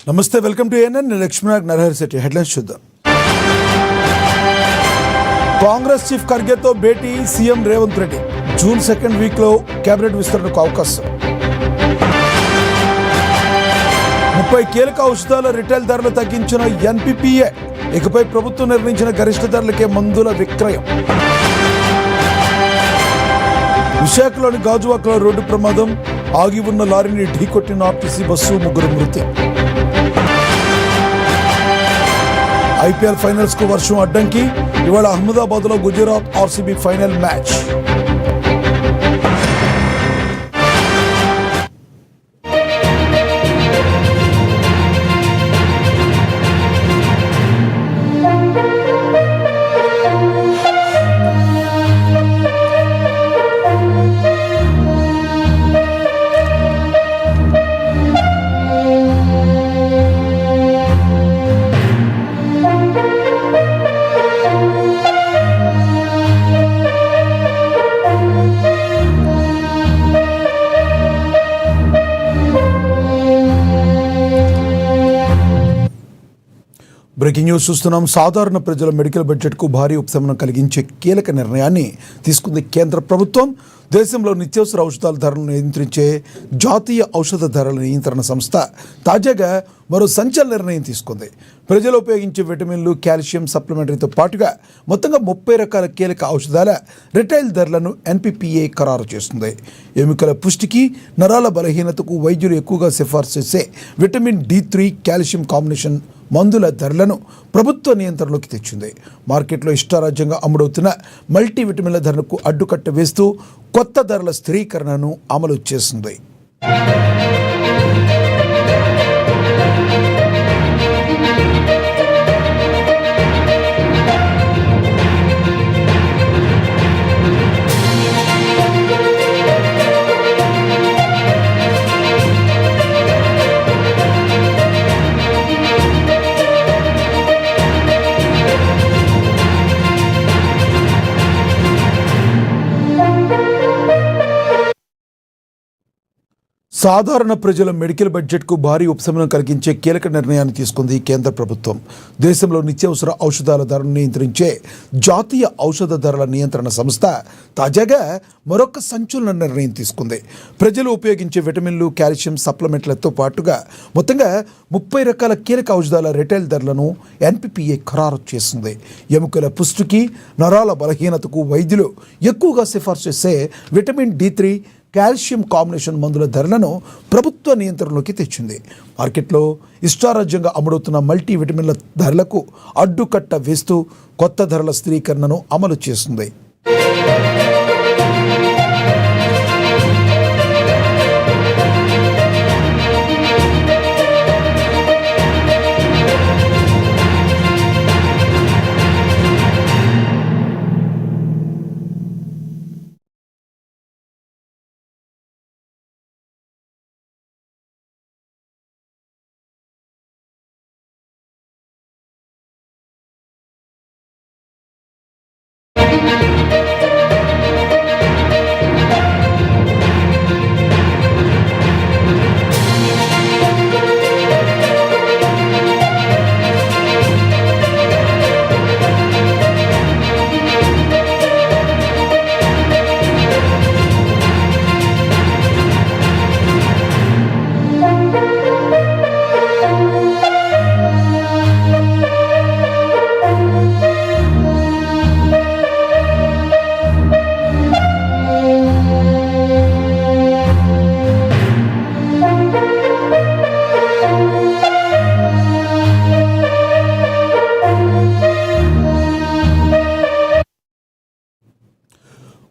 నమస్తే, welcome to ANN. Lakshminag Narahari. Headlines చూద్దాం. Congress chief ఖర్గేతో భేటీ CM Revanth Reddy. June 2nd వీక్లో కేబినెట్ విస్తరణకు అవకాశం. 30 కీలక ఔషధాల రిటైల్ ధరలు తగ్గించిన ఎన్పీపీఏ. ఇకపై ప్రభుత్వం నిర్ణయించిన గరిష్ట ధరలకే మందుల విక్రయం. విశాఖలోని గాజువాకలో రోడ్డు ప్రమాదం. ఆగి ఉన్న లారీని ఢీకొట్టిన ఆర్టీసీ బస్సు, 3 మృతి. ఐపీఎల్ ఫైనల్స్ కు వర్షం అడ్డంకి. ఇవాళ అహ్మదాబాద్ లో Gujarat RCB final match. Breaking news చూస్తున్నాం. సాధారణ ప్రజల మెడికల్ బడ్జెట్కు భారీ ఉపశమనం కలిగించే కీలక నిర్ణయాన్ని తీసుకుంది కేంద్ర ప్రభుత్వం. దేశంలో నిత్యావసర ఔషధాల ధరలను నియంత్రించే జాతీయ ఔషధ ధరల నియంత్రణ సంస్థ తాజాగా మరో సంచలన నిర్ణయం తీసుకుంది. ప్రజలు ఉపయోగించే విటమిన్లు, కాల్షియం సప్లిమెంటరీతో పాటుగా మొత్తంగా 30 రకాల కీలక ఔషధాల రిటైల్ ధరలను ఎన్పీపీఏ ఖరారు చేస్తుంది. ఎముకల పుష్టికి, నరాల బలహీనతకు వైద్యులు ఎక్కువగా సిఫార్సు చేసే విటమిన్ D3 కాల్షియం కాంబినేషన్ మందుల ధరలను ప్రభుత్వ నియంత్రణలోకి తెచ్చింది. మార్కెట్లో ఇష్టారాజ్యంగా అమ్ముడవుతున్న మల్టీ విటమిన్ల ధరలకు అడ్డుకట్ట వేస్తూ కొత్త ధరల స్థిరీకరణను అమలు చేసింది. సాధారణ ప్రజల మెడికల్ బడ్జెట్కు భారీ ఉపశమనం కలిగించే కీలక నిర్ణయాన్ని తీసుకుంది కేంద్ర ప్రభుత్వం. దేశంలో నిత్యావసర ఔషధాల ధరను నియంత్రించే జాతీయ ఔషధ ధరల నియంత్రణ సంస్థ తాజాగా మరొక సంచలన నిర్ణయం తీసుకుంది. ప్రజలు ఉపయోగించే విటమిన్లు, కాల్షియం సప్లిమెంట్లతో పాటుగా మొత్తంగా 30 రకాల కీలక ఔషధాల రిటైల్ ధరలను ఎన్పీపీఏ ఖరారు చేసింది. ఎముకల పుష్టికి, నరాల బలహీనతకు వైద్యులు ఎక్కువగా సిఫార్సు చేసే విటమిన్ D3 కాల్షియం కాంబినేషన్ మందుల ధరలను ప్రభుత్వ నియంత్రణలోకి తెచ్చింది. మార్కెట్లో ఇష్టారాజ్యంగా అమ్ముడుతున్న మల్టీ విటమిన్ల ధరలకు అడ్డుకట్ట వేస్తూ కొత్త ధరల స్థిరీకరణను అమలు చేస్తుంది.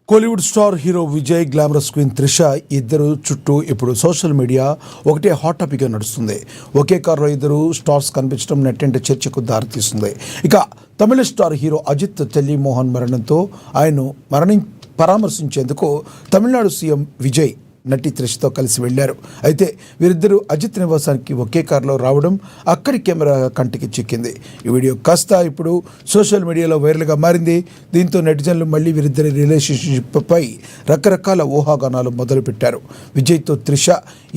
Kollywood star hero Vijay, glamorous queen Trisha ఇద్దరు చుట్టూ ఇప్పుడు సోషల్ మీడియా ఒకటే హాట్ టాపిక్గా నడుస్తుంది. ఒకే కారులో ఇద్దరు స్టార్స్ కనిపించడం నెట్టింట చర్చకు దారితీస్తుంది. ఇక తమిళ స్టార్ హీరో అజిత్ చెల్లి మోహన్ మరణంతో ఆయన్ను పరామర్శించేందుకు తమిళనాడు సీఎం విజయ్ నటి త్రిషతో కలిసి వెళ్లారు. అయితే వీరిద్దరూ అజిత్ నివాసానికి ఒకే కారులో రావడం అక్కడి కెమెరా కంటికి చిక్కింది. ఈ వీడియో కాస్త ఇప్పుడు సోషల్ మీడియాలో వైరల్గా మారింది. దీంతో నెటిజన్లు మళ్ళీ వీరిద్దరి రిలేషన్షిప్ పై రకరకాల ఊహాగానాలు మొదలుపెట్టారు. విజయ్తో త్రిష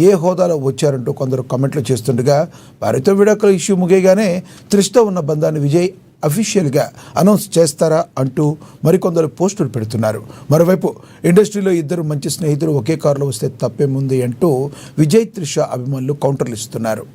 ఏ హోదాలో వచ్చారంటూ కొందరు కామెంట్లు చేస్తుండగా, వారితో విడాకుల ఇష్యూ ముగియగానే త్రిషతో ఉన్న బంధాన్ని విజయ్ అఫీషియల్గా అనౌన్స్ చేస్తారా అంటూ మరికొందరు పోస్టులు పెడుతున్నారు. మరోవైపు ఇండస్ట్రీలో ఇద్దరు మంచి స్నేహితులు ఒకే కారులో వస్తే తప్పేముంది అంటూ విజయ్ త్రిష అభిమానులు కౌంటర్లు ఇస్తున్నారు.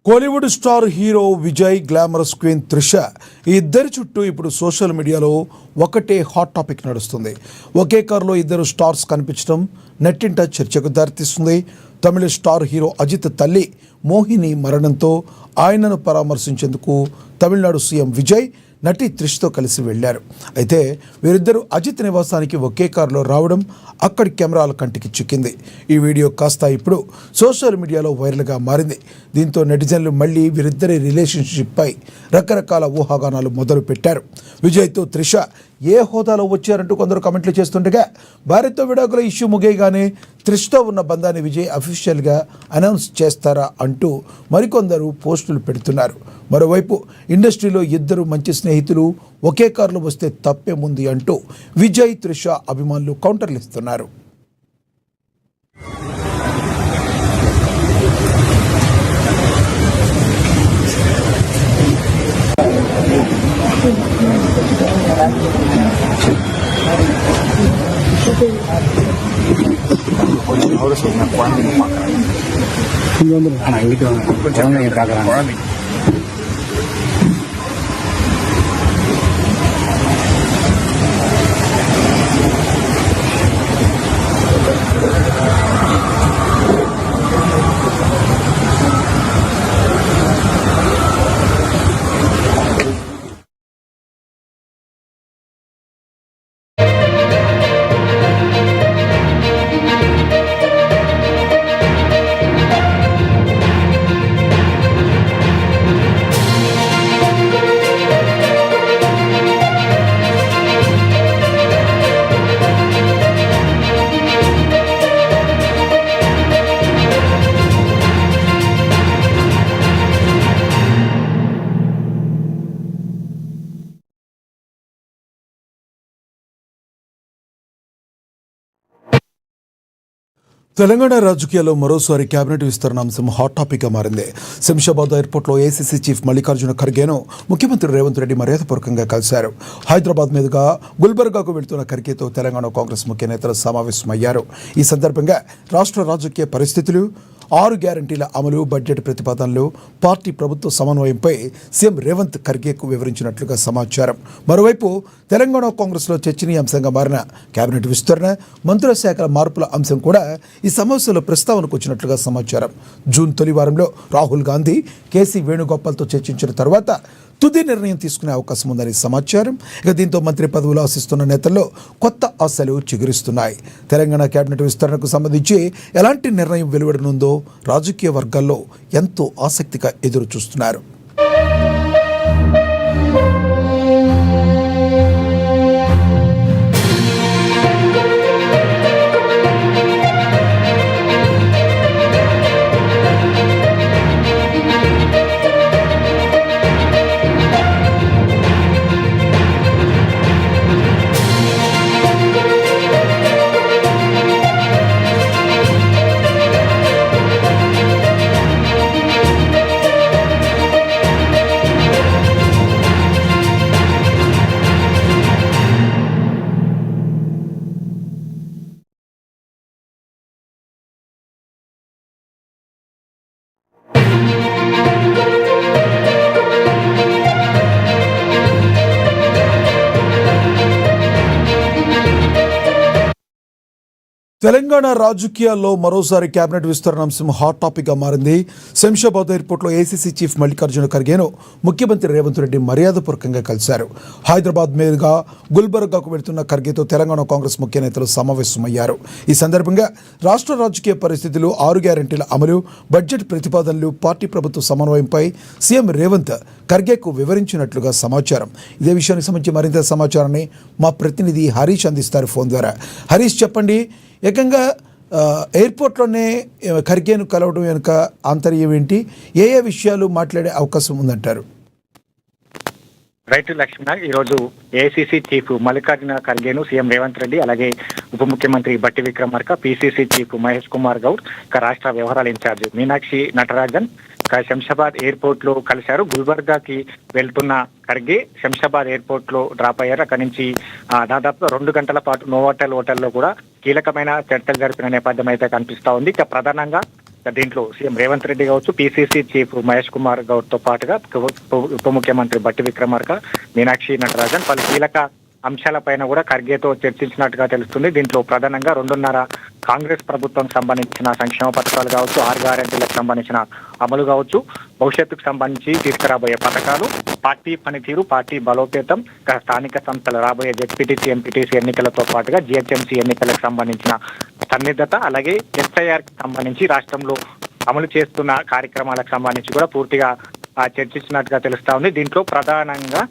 Kollywood star hero Vijay, glamorous queen Trisha, ఈ ఇద్దరి చుట్టూ ఇప్పుడు సోషల్ మీడియాలో ఒకటే హాట్ టాపిక్ నడుస్తుంది. ఒకే కారులో ఇద్దరు స్టార్స్ కనిపించడం నెట్టింట చర్చకు దారితీస్తుంది. తమిళ స్టార్ హీరో అజిత్ తల్లి మోహిని మరణంతో ఆయనను పరామర్శించేందుకు తమిళనాడు సీఎం విజయ్ నటి త్రిషతో కలిసి వెళ్లారు. అయితే వీరిద్దరూ అజిత్ నివాసానికి ఒకే కారులో రావడం అక్కడి కెమెరాల కంటికి చిక్కింది. ఈ వీడియో కాస్త ఇప్పుడు సోషల్ మీడియాలో వైరల్గా మారింది. దీంతో నెటిజన్లు మళ్ళీ వీరిద్దరి రిలేషన్షిప్ పై రకరకాల ఊహాగానాలు మొదలు పెట్టారు. విజయ్తో త్రిష ఏ హోదాలో వచ్చారంటూ కొందరు కామెంట్లు చేస్తుండగా, భార్యతో విడాకుల ఇష్యూ ముగియగానే త్రిషతో ఉన్న బంధాన్ని విజయ్ అఫీషియల్గా అనౌన్స్ చేస్తారా అంటూ మరికొందరు పోస్టులు పెడుతున్నారు. మరోవైపు ఇండస్ట్రీలో ఇద్దరు మంచి స్నేహితులు ఒకే కారులో వస్తే తప్పేముంది అంటూ విజయ్ త్రిష అభిమానులు కౌంటర్లు ఇస్తున్నారు. ahora soy una cuando no maka ana itu jangan yang kagaran Telangana రాజకీయాల్లో మరోసారి కేబినెట్ విస్తరణ అంశం హాట్ టాపిక్గా మారింది. శంషాబాద్ ఎయిర్పోర్ట్లో ఏసీసీ చీఫ్ మల్లికార్జున ఖర్గేను ముఖ్యమంత్రి రేవంత్ రెడ్డి మర్యాదపూర్వకంగా కలిశారు. హైదరాబాద్ మీదుగా గుల్బర్గాకు వెళ్తున్న ఖర్గేతో తెలంగాణ కాంగ్రెస్ ముఖ్య నేతలు సమావేశమయ్యారు. ఈ సందర్భంగా రాష్ట్ర రాజకీయ పరిస్థితులు, 6 గ్యారంటీల అమలు, బడ్జెట్ ప్రతిపాదనలు, పార్టీ ప్రభుత్వ సమన్వయంపై సీఎం రేవంత్ ఖర్గేకు వివరించినట్లుగా సమాచారం. మరోవైపు తెలంగాణ కాంగ్రెస్లో చర్చనీయాంశంగా మారిన కేబినెట్ విస్తరణ, మంత్రుల శాఖల మార్పుల అంశం కూడా ఈ సమావేశంలో ప్రస్తావనకు వచ్చినట్లుగా సమాచారం. జూన్ తొలి వారంలో రాహుల్ గాంధీ, కేసీ వేణుగోపాల్తో చర్చించిన తర్వాత తుది నిర్ణయం తీసుకునే అవకాశం ఉందని సమాచారం. దీంతో మంత్రి పదవులు ఆశిస్తున్న నేతల్లో కొత్త ఆశలు చిగురిస్తున్నాయి. తెలంగాణ కేబినెట్ విస్తరణకు సంబంధించి ఎలాంటి నిర్ణయం వెలువడనుందో రాజకీయ వర్గాల్లో ఎంతో ఆసక్తిగా ఎదురు చూస్తున్నారు. తెలంగాణ రాజకీయాల్లో మరోసారి కేబినెట్ విస్తరణ అంశం హాట్ టాపిక్గా మారింది. శంషాబాద్ ఎయిర్పోర్ట్లో ఏసీసీ చీఫ్ మల్లికార్జున ఖర్గేను ముఖ్యమంత్రి రేవంత్ రెడ్డి మర్యాదపూర్వకంగా కలిశారు. హైదరాబాద్ మీదుగా గుల్బర్గాకు వెళ్తున్న ఖర్గేతో తెలంగాణ కాంగ్రెస్ ముఖ్య నేతలు సమావేశమయ్యారు. ఈ సందర్భంగా రాష్ట్ర రాజకీయ పరిస్థితులు, 6 గ్యారెంటీల అమలు, బడ్జెట్ ప్రతిపాదనలు, పార్టీ ప్రభుత్వ సమన్వయంపై సీఎం రేవంత్ ఖర్గేకు వివరించినట్లుగా సమాచారం. ఇదే విషయానికి సంబంధించి మరింత సమాచారాన్ని మా ప్రతినిధి హరీష్ అందిస్తారు ఫోన్ ద్వారా. హరీష్, చెప్పండి, ఏకంగా ఎయిర్పోర్ట్లోనే ఖర్గేను కలవడం వెనుక ఆంతర్యం ఏంటి? ఏ విషయాలు మాట్లాడే అవకాశం ఉందంటారు? రైట్ లక్ష్మణ, ఈరోజు ఏఐసీసీ చీఫ్ మల్లికార్జున ఖర్గేను సీఎం రేవంత్ రెడ్డి, అలాగే ఉప ముఖ్యమంత్రి బట్టి విక్రమార్క, పీసీసీ చీఫ్ మహేష్ కుమార్ గౌడ్, రాష్ట్ర వ్యవహారాల ఇన్ఛార్జ్ మీనాక్షి నటరాజన్ శంషాబాద్ ఎయిర్పోర్ట్ లో కలిశారు. గుల్బర్గాకి వెళ్తున్న ఖర్గే శంషాబాద్ ఎయిర్పోర్ట్ లో డ్రాప్ అయ్యారు. అక్కడి నుంచి దాదాపు 2 గంటల పాటు నోవాటెల్ హోటల్లో కూడా కీలకమైన చర్చలు జరిపిన నేపథ్యం అయితే కనిపిస్తా ఉంది. ఇక ప్రధానంగా దీంట్లో సీఎం రేవంత్ రెడ్డి కావచ్చు, పీసీసీ చీఫ్ మహేష్ కుమార్ గౌడ్ తో పాటుగా ఉప ముఖ్యమంత్రి బట్టి విక్రమార్క, మీనాక్షి నటరాజన్ పలు కీలక అంశాలపైన కూడా ఖర్గేతో చర్చించినట్టుగా తెలుస్తుంది. దీంట్లో ప్రధానంగా 2.5 కాంగ్రెస్ ప్రభుత్వం సంబంధించిన సంక్షేమ పథకాలు కావచ్చు, 6 గ్యారెంటీలకు సంబంధించిన అమలు కావచ్చు, భవిష్యత్తుకు సంబంధించి తీసుకురాబోయే పథకాలు, పార్టీ పనితీరు, పార్టీ బలోపేతం, స్థానిక సంస్థలు రాబోయే జెడ్పీటీసీ, ఎంపీటీసీ ఎన్నికలతో పాటుగా జీహెచ్ఎంసీ ఎన్నికలకు సంబంధించిన సన్నిద్ధత, అలాగే ఎస్ఐఆర్ కి సంబంధించి రాష్ట్రంలో అమలు చేస్తున్న కార్యక్రమాలకు సంబంధించి కూడా పూర్తిగా చర్చించినట్టుగా తెలుస్తా ఉంది. దీంట్లో ప్రధానంగా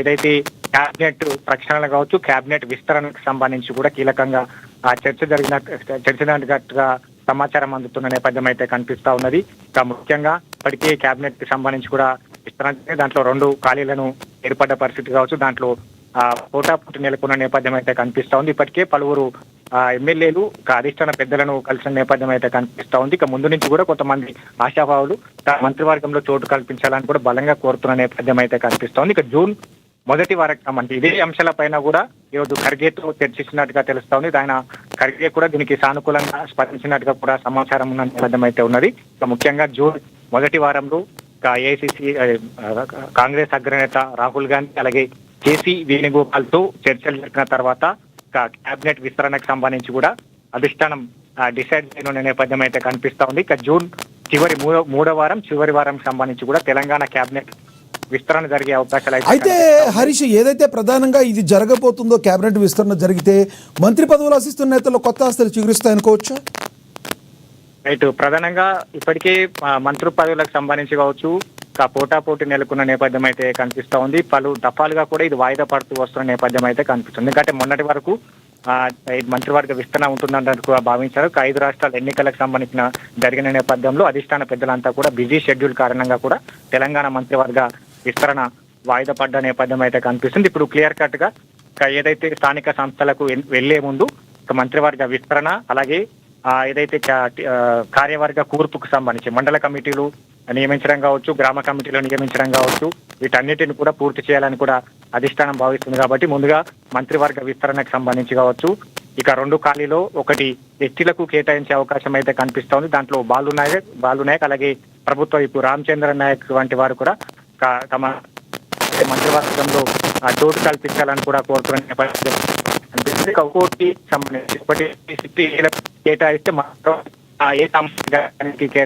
ఏదైతే క్యాబినెట్ ప్రక్షాళన కావచ్చు, క్యాబినెట్ విస్తరణకు సంబంధించి కూడా కీలకంగా చర్చించినట్టుగా సమాచారం అందుతున్న నేపథ్యం అయితే కనిపిస్తా ఉన్నది. ఇంకా ముఖ్యంగా ఇప్పటికే క్యాబినెట్ కి సంబంధించి కూడా విస్తరణ, దాంట్లో 2 ఖాళీలను ఏర్పడ్డ పరిస్థితి కావచ్చు, దాంట్లో పోటాపోటీ నెలకొన్న నేపథ్యం అయితే కనిపిస్తా ఉంది. ఇప్పటికే పలువురు ఎమ్మెల్యేలు అధిష్టాన పెద్దలను కలిసిన నేపథ్యం అయితే కనిపిస్తా ఉంది. ఇక ముందు నుంచి కూడా కొంతమంది ఆశాభావులు మంత్రివర్గంలో చోటు కల్పించాలని కూడా బలంగా కోరుతున్న నేపథ్యం అయితే కనిపిస్తా ఉంది. ఇక జూన్ 1 వారం సంబంధించి ఇదే అంశాలపైన కూడా ఈరోజు ఖర్గేతో చర్చించినట్టుగా తెలుస్తా ఉంది. ఆయన ఖర్గే కూడా దీనికి సానుకూలంగా స్పందించినట్టుగా కూడా సమాచారం ఉన్న నేపథ్యం అయితే ఉన్నది. ఇక ముఖ్యంగా జూన్ 1 వారంలో ఏఐసీసీ కాంగ్రెస్ అగ్రనేత రాహుల్ గాంధీ, అలాగే కేసీ వేణుగోపాల్ తో చర్చలు జరిపిన తర్వాత క్యాబినెట్ విస్తరణకు సంబంధించి కూడా అధిష్టానం డిసైడ్ చేయనున్న నేపథ్యం అయితే కనిపిస్తా ఉంది. ఇక జూన్ చివరి వారం సంబంధించి కూడా తెలంగాణ క్యాబినెట్ విస్తరణ జరిగే అవకాశాలు అయితే హరీష్, ఏదైతే ప్రధానంగా ఇది జరగబోతుందో, క్యాబినెట్ విస్తరణ జరిగితే మంత్రి పదవులు ఆశిస్తున్న నేతలు కొత్త ఆస్తులు చిగురిస్తాయనుకోవచ్చా? రైట్, ప్రధానంగా ఇప్పటికే మంత్రి పదవులకు సంబంధించి కావచ్చు పోటాపోటీ నెలకొన్న నేపథ్యం అయితే కనిపిస్తా ఉంది. పలు దఫాలుగా కూడా ఇది వాయిదా పడుతూ వస్తున్న నేపథ్యం అయితే కనిపిస్తుంది. ఎందుకంటే మొన్నటి వరకు మంత్రివర్గ విస్తరణ ఉంటుందంటూ భావించారు. 5 రాష్ట్రాల ఎన్నికలకు సంబంధించిన జరిగిన నేపథ్యంలో అధిష్టాన పెద్దలంతా కూడా బిజీ షెడ్యూల్ కారణంగా కూడా తెలంగాణ మంత్రివర్గ విస్తరణ వాయిదా పడ్డ నేపథ్యం అయితే కనిపిస్తుంది. ఇప్పుడు క్లియర్ కట్ గా ఏదైతే స్థానిక సంస్థలకు వెళ్లే ముందు మంత్రివర్గ విస్తరణ, అలాగే ఏదైతే కార్యవర్గ కూర్పుకు సంబంధించి మండల కమిటీలు నియమించడం కావచ్చు, గ్రామ కమిటీలు నియమించడం కావచ్చు, వీటన్నిటిని కూడా పూర్తి చేయాలని కూడా అధిష్టానం భావిస్తుంది. కాబట్టి ముందుగా మంత్రివర్గ విస్తరణకు సంబంధించి కావచ్చు, ఇక 2 ఖాళీలో ఒకటి ఎస్టీలకు కేటాయించే అవకాశం అయితే కనిపిస్తా ఉంది. దాంట్లో బాలు నాయక్ అలాగే ప్రభుత్వ ఇప్పుడు రామచంద్ర నాయక్ వంటి వారు కూడా తమ మంత్రివర్గంలో చోటు కల్పించాలని కూడా కోరుతున్న నేపథ్యం అనిపిస్తుంది. ఒక్కోటి సంబంధించి ఒకటి కేటాయిస్తే మాత్రం ఏ సంస్థకి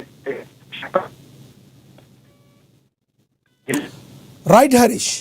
రైట్ హరీష్.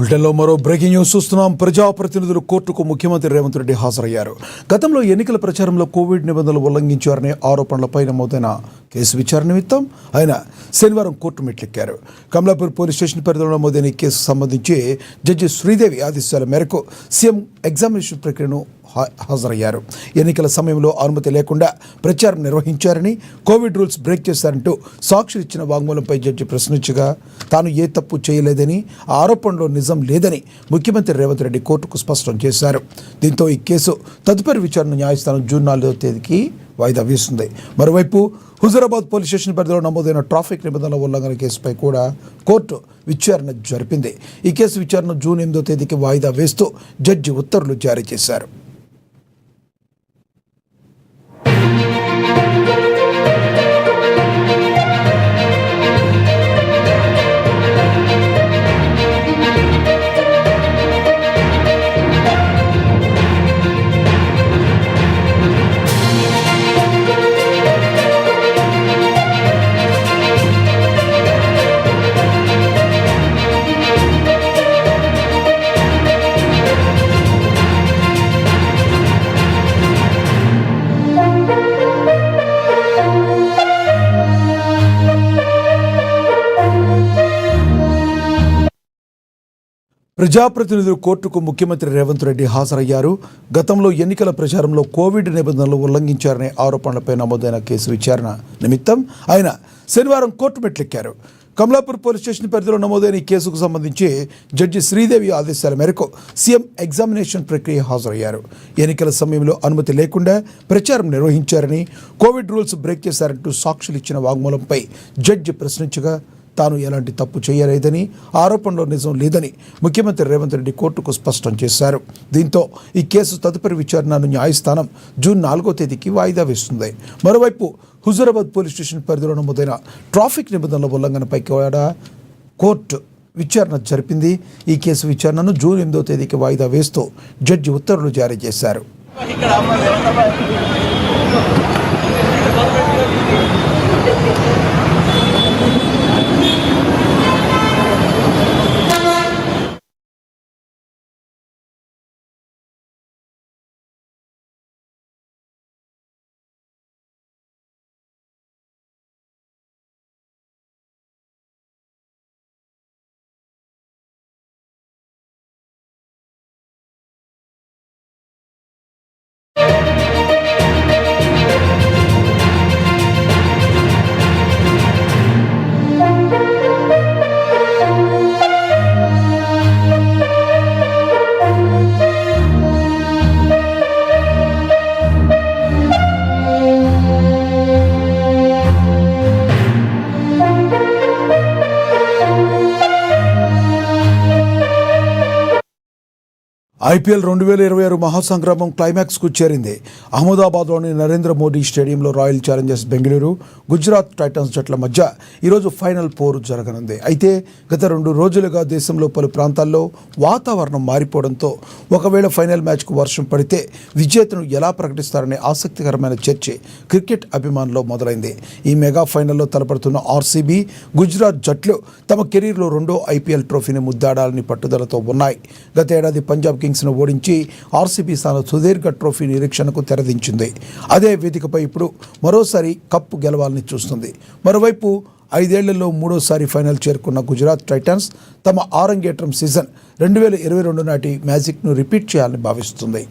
బులెటిన్లో మరో బ్రేకింగ్ న్యూస్ చూస్తున్నాం. ప్రజాప్రతినిధులు కోర్టుకు ముఖ్యమంత్రి రేవంత్ రెడ్డి హాజరయ్యారు. గతంలో ఎన్నికల ప్రచారంలో కోవిడ్ నిబంధనలు ఉల్లంఘించారనే ఆరోపణలపై నమోదైన కేసు విచారణ నిమిత్తం ఆయన శనివారం కోర్టు మెట్లెక్కారు. కమలాపూర్ పోలీస్ స్టేషన్ పరిధిలో నమోదైన ఈ కేసుకు సంబంధించి జడ్జి శ్రీదేవి ఆదేశాల మేరకు సీఎం ఎగ్జామినేషన్ ప్రక్రియను హాజరయ్యారు. ఎన్నికల సమయంలో అనుమతి లేకుండా ప్రచారం నిర్వహించారని, కోవిడ్ రూల్స్ బ్రేక్ చేశారంటూ సాక్షులు ఇచ్చిన వాంగ్మూలంపై జడ్జి ప్రశ్నించగా తాను ఏ తప్పు చేయలేదని, ఆ ఆరోపణలో నిజం లేదని ముఖ్యమంత్రి రేవంత్ రెడ్డి కోర్టుకు స్పష్టం చేశారు. దీంతో ఈ కేసు తదుపరి విచారణ న్యాయస్థానం జూన్ 4వ తేదీకి వాయిదా వేసింది. మరోవైపు హుజూరాబాద్ పోలీస్ స్టేషన్ పరిధిలో నమోదైన ట్రాఫిక్ నిబంధనల ఉల్లంఘన కేసుపై కూడా కోర్టు విచారణ జరిపింది. ఈ కేసు విచారణ జూన్ 8వ తేదీకి వాయిదా వేస్తూ జడ్జి ఉత్తర్వులు జారీ చేశారు. ప్రజాప్రతినిధులు కోర్టుకు ముఖ్యమంత్రి రేవంత్ రెడ్డి హాజరయ్యారు. గతంలో ఎన్నికల ప్రచారంలో కోవిడ్ నిబంధనలు ఉల్లంఘించారనే ఆరోపణలపై నమోదైన కేసు విచారణ నిమిత్తం ఆయన శనివారం కోర్టు మెట్లెక్కారు. కమలాపూర్ పోలీస్ స్టేషన్ పరిధిలో నమోదైన ఈ కేసుకు సంబంధించి జడ్జి శ్రీదేవి ఆదేశాల మేరకు సీఎం ఎగ్జామినేషన్ ప్రక్రియ హాజరయ్యారు. ఎన్నికల సమయంలో అనుమతి లేకుండా ప్రచారం నిర్వహించారని, కోవిడ్ రూల్స్ బ్రేక్ చేశారంటూ సాక్షులు ఇచ్చిన వాంగ్మూలంపై జడ్జి ప్రశ్నించగా తాను ఎలాంటి తప్పు చేయలేదని, ఆరోపణలో నిజం లేదని ముఖ్యమంత్రి రేవంత్ రెడ్డి కోర్టుకు స్పష్టం చేశారు. దీంతో ఈ కేసు తదుపరి విచారణను న్యాయస్థానం జూన్ 4వ తేదీకి వాయిదా వేస్తుంది. మరోవైపు హుజూరాబాద్ పోలీస్ స్టేషన్ పరిధిలో నమోదైన ట్రాఫిక్ నిబంధనల ఉల్లంఘనపై కూడా కోర్టు విచారణ జరిపింది. ఈ కేసు విచారణను జూన్ 8వ తేదీకి వాయిదా వేస్తూ జడ్జి ఉత్తర్వులు జారీ చేశారు. ఐపీఎల్ 2026 మహాసంగ్రామం క్లైమాక్స్కు చేరింది. అహ్మదాబాద్లోని నరేంద్ర మోడీ స్టేడియంలో royal Challengers Bengaluru, Gujarat Titans జట్ల మధ్య ఈరోజు ఫైనల్ పోరు జరగనుంది. అయితే గత 2 రోజులుగా దేశంలో పలు ప్రాంతాల్లో వాతావరణం మారిపోవడంతో ఒకవేళ ఫైనల్ మ్యాచ్కు వర్షం పడితే విజేతను ఎలా ప్రకటిస్తారనే ఆసక్తికరమైన చర్చ క్రికెట్ అభిమానుల్లో మొదలైంది. ఈ మెగా ఫైనల్లో తలపడుతున్న ఆర్సీబీ, గుజరాత్ జట్లు తమ కెరీర్లో 2వ ఐపీఎల్ ట్రోఫీని ముద్దాడాలని పట్టుదలతో ఉన్నాయి. గత ఏడాది పంజాబ్ కింగ్స్ను ఓడించి ఆర్సీబీ స్థాన సుదీర్ఘ ట్రోఫీ నిరీక్షణకు తెరదించింది. అదే వేదికపై ఇప్పుడు మరోసారి కప్పు గెలవాలని చూస్తుంది. మరోవైపు 5 ఏళ్లలో 3వసారి ఫైనల్ చేరుకున్న గుజరాత్ టైటన్స్ తమ ఆరంగేట్రం సీజన్ 2022 నాటి మ్యాజిక్ను రిపీట్ చేయాలని భావిస్తుంది.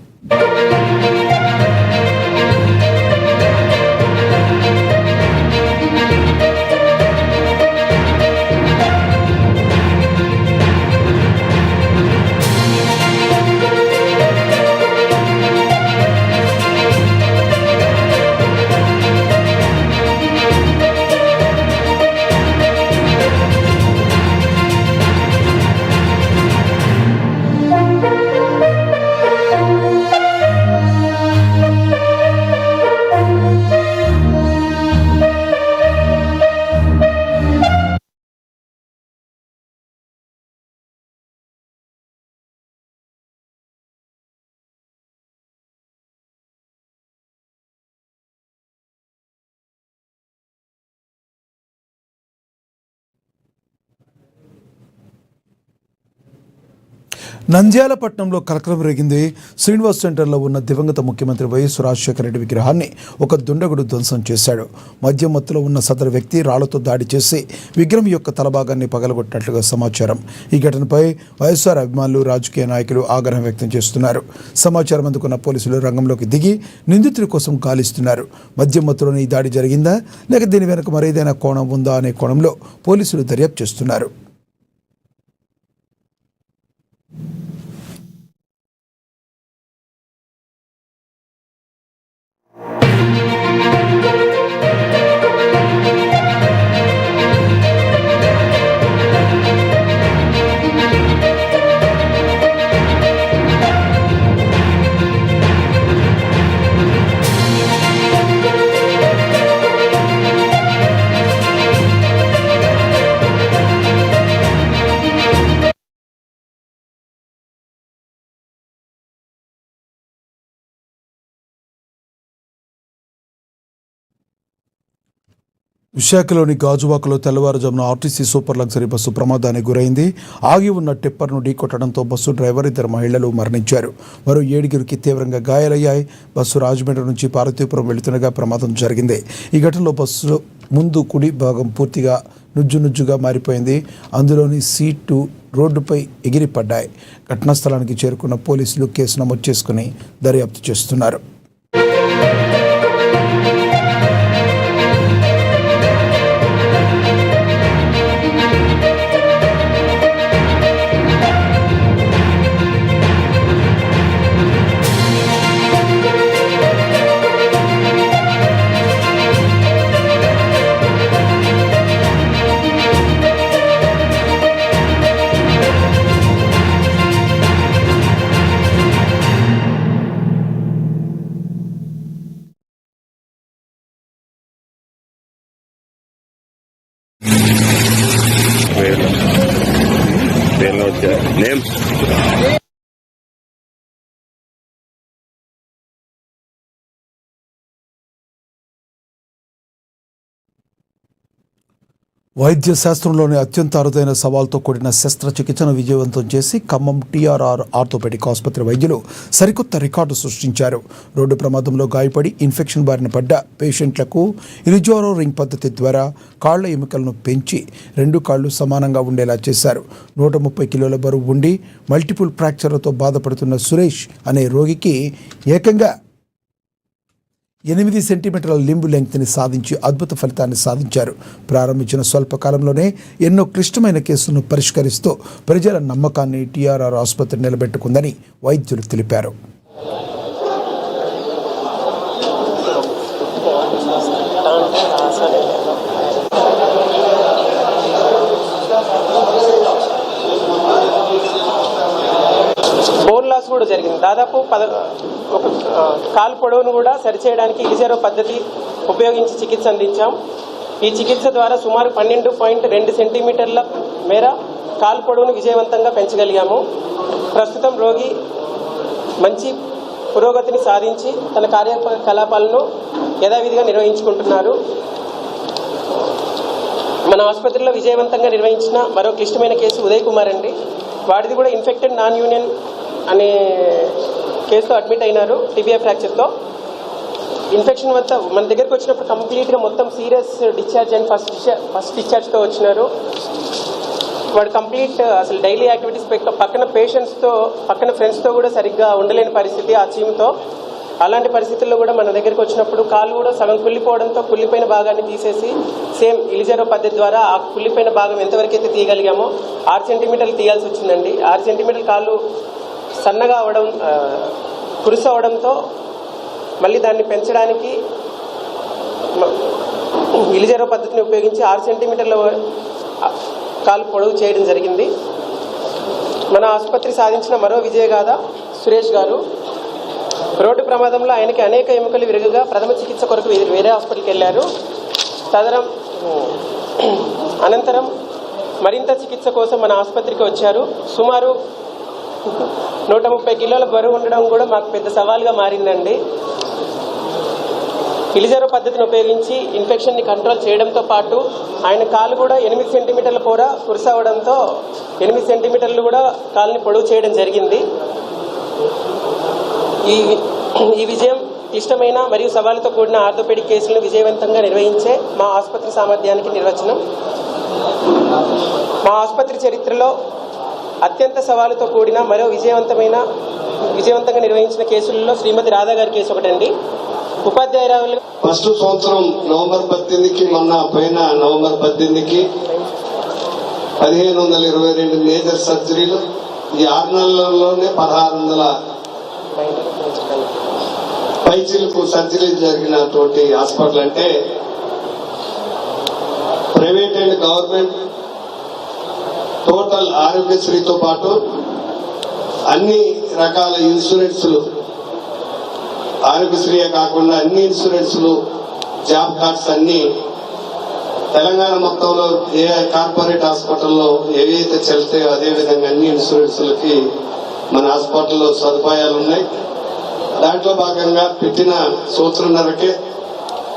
నంద్యాల పట్టణంలో కలకలం రేగింది. శ్రీనివాస్ సెంటర్లో ఉన్న దివంగత ముఖ్యమంత్రి వైఎస్ రాజశేఖర రెడ్డి విగ్రహాన్ని ఒక దుండగుడు ధ్వంసం చేశాడు. మద్యం మత్తులో ఉన్న సదరు వ్యక్తి రాళ్లతో దాడి చేసి విగ్రహం యొక్క తలభాగాన్ని పగలగొట్టినట్లుగా సమాచారం. ఈ ఘటనపై వైఎస్ఆర్ అభిమానులు, రాజకీయ నాయకులు ఆగ్రహం వ్యక్తం చేస్తున్నారు. సమాచారం అందుకున్న పోలీసులు రంగంలోకి దిగి నిందితుడి కోసం గాలిస్తున్నారు. మద్యం మత్తులోని ఈ దాడి జరిగిందా లేక దీని వెనుక మరేదైనా కోణం ఉందా అనే కోణంలో పోలీసులు దర్యాప్తు చేస్తున్నారు. విశాఖలోని గాజువాకలో తెల్లవారుజామున ఆర్టీసీ సూపర్ లగ్జరీ బస్సు ప్రమాదానికి గురైంది. ఆగి ఉన్న టిప్పర్ను ఢీకొట్టడంతో బస్సు డ్రైవర్, 2 మహిళలు మరణించారు. మరో 7 తీవ్రంగా గాయాలయ్యాయి. బస్సు రాజమండ్రి నుంచి పార్వతీపురం వెళుతుండగా ప్రమాదం జరిగింది. ఈ ఘటనలో బస్సు ముందు కుడి భాగం పూర్తిగా నుజ్జునుజ్జుగా మారిపోయింది. అందులోని సీటు రోడ్డుపై ఎగిరిపడ్డాయి. ఘటనా స్థలానికి చేరుకున్న పోలీసులు కేసు నమోదు చేసుకుని దర్యాప్తు చేస్తున్నారు. నేమ్స్ వైద్య శాస్త్రంలోని అత్యంత అరుదైన సవాల్తో కూడిన శస్త్రచికిత్సను విజయవంతం చేసి ఖమ్మం టీఆర్ఆర్ ఆర్థోపెడిక్ ఆసుపత్రి వైద్యులు సరికొత్త రికార్డు సృష్టించారు. రోడ్డు ప్రమాదంలో గాయపడి ఇన్ఫెక్షన్ బారిన పడ్డ పేషెంట్లకు ఇరిజోరో రింగ్ పద్ధతి ద్వారా కాళ్ల ఎముకలను పెంచి 2 కాళ్లు సమానంగా ఉండేలా చేశారు. 130 కిలోల బరువు ఉండి మల్టిపుల్ ఫ్రాక్చర్లతో బాధపడుతున్న సురేష్ అనే రోగికి ఏకంగా 8 సెంటీమీటర్ల లింబు లెంగ్త్ని సాధించి అద్భుత ఫలితాన్ని సాధించారు. ప్రారంభించిన స్వల్ప కాలంలోనే ఎన్నో క్లిష్టమైన కేసులను పరిష్కరిస్తూ ప్రజల నమ్మకాన్ని టీఆర్ఆర్ ఆసుపత్రి నిలబెట్టుకుందని వైద్యులు తెలిపారు. బోన్ లాస్ కూడా జరిగింది. దాదాపు ఒక కాలు పొడవును కూడా సరిచేయడానికి ఇలిజరో పద్ధతి ఉపయోగించి చికిత్స అందించాం. ఈ చికిత్స ద్వారా సుమారు 12.2 సెంటీమీటర్ల మేర కాలు పొడవును విజయవంతంగా పెంచగలిగాము. ప్రస్తుతం రోగి మంచి పురోగతిని సాధించి తన కార్యకలాపాలను యథావిధిగా నిర్వహించుకుంటున్నారు. మన ఆసుపత్రిలో విజయవంతంగా నిర్వహించిన మరో క్లిష్టమైన కేసు ఉదయ్ కుమార్ అండి. వాడిది కూడా ఇన్ఫెక్టెడ్ నాన్ యూనియన్ అనే కేసులో అడ్మిట్ అయినారు. టిబియా ఫ్రాక్చర్తో ఇన్ఫెక్షన్ వద్ద మన దగ్గరికి వచ్చినప్పుడు కంప్లీట్గా మొత్తం సీరియస్ డిశ్చార్జ్ అండ్ ఫస్ట్ డిశ్చార్జ్తో వచ్చినారు. వాడు కంప్లీట్ అసలు డైలీ యాక్టివిటీస్ పక్కన పేషెంట్స్తో, పక్కన ఫ్రెండ్స్తో కూడా సరిగ్గా ఉండలేని పరిస్థితి ఆ చీమ్తో. అలాంటి పరిస్థితుల్లో కూడా మన దగ్గరికి వచ్చినప్పుడు కాలు కూడా సగం కుళ్ళిపోవడంతో కుళ్ళిపోయిన భాగాన్ని తీసేసి సేమ్ ఇలిజరో పద్ధతి ద్వారా ఆ కుళ్ళిపోయిన భాగం ఎంతవరకు అయితే తీయగలిగామో 6 సెంటీమీటర్లు తీయాల్సి వచ్చిందండి. 6 సెంటీమీటర్ల కాలు సన్నగా అవడం, కురుసు అవడంతో మళ్ళీ దాన్ని పెంచడానికి ఇలిజరో పద్ధతిని ఉపయోగించి 6 సెంటీమీటర్ల కాలు పొడవు చేయడం జరిగింది. మన ఆసుపత్రి సాధించిన మరో విజయగాథ సురేష్ గారు. రోడ్డు ప్రమాదంలో ఆయనకి అనేక ఎముకలు విరగగా ప్రథమ చికిత్స కొరకు వేరే హాస్పిటల్కి వెళ్ళారు. అనంతరం మరింత చికిత్స కోసం మన ఆసుపత్రికి వచ్చారు. సుమారు 130 కిలోల బరువు ఉండడం కూడా మాకు పెద్ద సవాల్గా మారిందండి. ఇలిజరో పద్ధతిని ఉపయోగించి ఇన్ఫెక్షన్ని కంట్రోల్ చేయడంతో పాటు ఆయన కాలు కూడా 8 సెంటీమీటర్ల పొర కురుసవడంతో 8 సెంటీమీటర్లు కూడా కాలుని పొడవు చేయడం జరిగింది. ఈ విజయం క్లిష్టమైన మరియు సవాలుతో కూడిన ఆర్థోపెడిక్ కేసులను విజయవంతంగా నిర్వహించే మా ఆసుపత్రి సామర్థ్యానికి నిర్వచనం. మా ఆసుపత్రి చరిత్రలో అత్యంత సవాలుతో కూడిన మరో విజయవంతంగా నిర్వహించిన కేసులలో శ్రీమతి రాధా గారి కేసు ఒకటండి. ఉపాధ్యాయురాలు ఫస్ట్ సంవత్సరం నవంబర్ 18కి, మొన్న పోయిన నవంబర్ 18కి 1522 మేజర్ సర్జరీలు, ఈ 6 నెలల్లోనే 1600 పైచిలకు సర్జరీలు జరిగినటువంటి హాస్పిటల్ అంటే ప్రైవేట్ అండ్ గవర్నమెంట్ టోటల్ ఆరోగ్యశ్రీతో పాటు అన్ని రకాల ఇన్సూరెన్స్లు, ఆరోగ్యశ్రీయే కాకుండా అన్ని ఇన్సూరెన్స్లు, జాబ్ కార్డ్స్ అన్ని తెలంగాణ మొత్తంలో ఏ కార్పొరేట్ హాస్పిటల్లో ఏవైతే చెల్తాయో అదే విధంగా అన్ని ఇన్సూరెన్స్లకి మన హాస్పిటల్లో సదుపాయాలు ఉన్నాయి. దాంట్లో భాగంగా పెట్టిన సంవత్సరంన్నరకే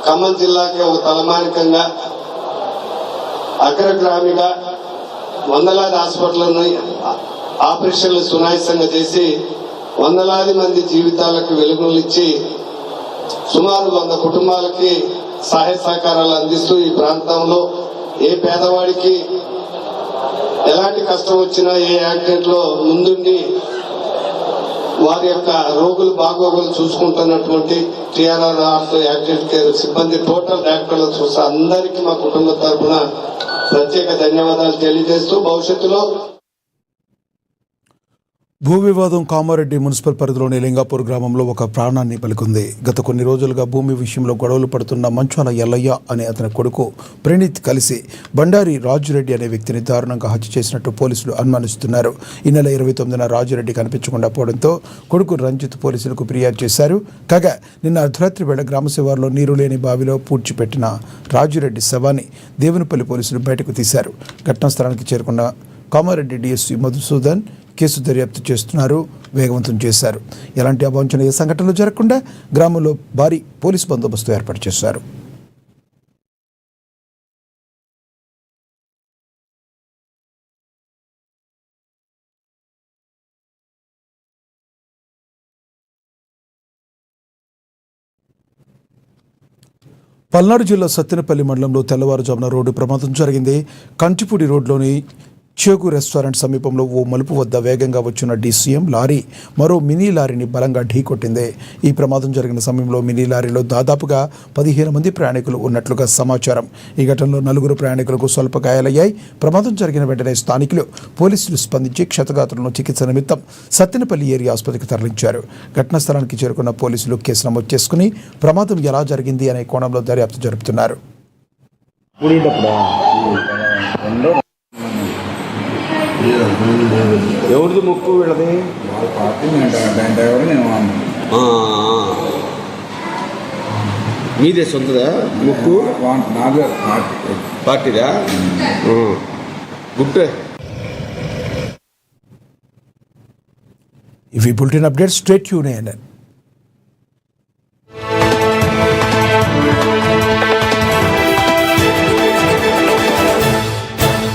ఖమ్మం జిల్లాకి ఒక తలమానికంగా అగ్రగ్రామిగా వందలాది హాస్పిటల్ను ఆపరేషన్లు సునాయాసంగా చేసి వందలాది మంది జీవితాలకు వెలుగునిచ్చి సుమారు 100 కుటుంబాలకి సహాయ సహకారాలు అందిస్తూ ఈ ప్రాంతంలో ఏ పేదవాడికి ఎలాంటి కష్టం వచ్చినా ఏ యాక్సిడెంట్ లో ముందుండి వారి యొక్క రోగులు బాగోగులు చూసుకుంటున్నటువంటి టీఆర్ఆర్ యాక్సిడెంట్ కేర్ సిబ్బంది, టోటల్ డాక్టర్లు చూసి అందరికీ మా కుటుంబ తరఫున ప్రత్యేక ధన్యవాదాలు తెలియజేస్తూ భవిష్యత్తులో భూ వివాదం కామారెడ్డి మున్సిపల్ పరిధిలోని లింగాపూర్ గ్రామంలో ఒక ప్రాణాన్ని పలికింది. గత కొన్ని రోజులుగా భూమి విషయంలో గొడవలు పడుతున్న మంచాల ఎల్లయ్య అనే అతని కొడుకు ప్రణీత్ కలిసి బండారి రాజురెడ్డి అనే వ్యక్తిని దారుణంగా హత్య చేసినట్టు పోలీసులు అనుమానిస్తున్నారు. ఈ నెల 29న రాజురెడ్డి కనిపించకుండా పోవడంతో కొడుకు రంజిత్ పోలీసులకు ఫిర్యాదు చేశారు. కాగా నిన్న అర్ధరాత్రి వేళ గ్రామ శివారులో నీరు లేని బావిలో పూడ్చిపెట్టిన రాజురెడ్డి శవాన్ని దేవునిపల్లి పోలీసులు బయటకు తీశారు. ఘటనా స్థలానికి చేరుకున్న కామారెడ్డి డిఎస్పీ మధుసూదన్ కేసు దర్యాప్తు చేస్తున్నారు, వేగవంతం చేశారు. ఎలాంటి అవాంఛనీయ సంఘటనలు జరగకుండా గ్రామంలో భారీ పోలీసు బందోబస్తు ఏర్పాటు చేశారు. పల్నాడు జిల్లా సత్తెనపల్లి మండలంలో తెల్లవారుజామున రోడ్డు ప్రమాదం జరిగింది. కంచిపూడి రోడ్లోని చేకు రెస్టారెంట్ సమీపంలో ఓ మలుపు వద్ద వేగంగా వచ్చిన డీసీఎం లారీ మరో మినీ లారీని బలంగా ఢీకొట్టింది. ఈ ప్రమాదం జరిగిన సమయంలో మినీ లారీలో దాదాపుగా 15 మంది ప్రయాణికులు ఉన్నట్లుగా సమాచారం. ఈ ఘటనలో 4 ప్రయాణికులకు స్వల్ప గాయాలయ్యాయి. ప్రమాదం జరిగిన వెంటనే స్థానికులు పోలీసులు స్పందించి క్షతగాత్రులను చికిత్స నిమిత్తం సత్తెనపల్లి ఏరియా ఆసుపత్రికి తరలించారు. ఘటనా స్థలానికి చేరుకున్న పోలీసులు కేసు నమోదు చేసుకుని ప్రమాదం ఎలా జరిగింది అనే కోణంలో దర్యాప్తు జరుపుతున్నారు. ఎవరిది ముక్కు వీళ్ళది? మీదే సొంతదా ముక్కు? పార్టీదా? గుడ్. ఇవి బులెటిన్ అప్డేట్స్. Straight tune.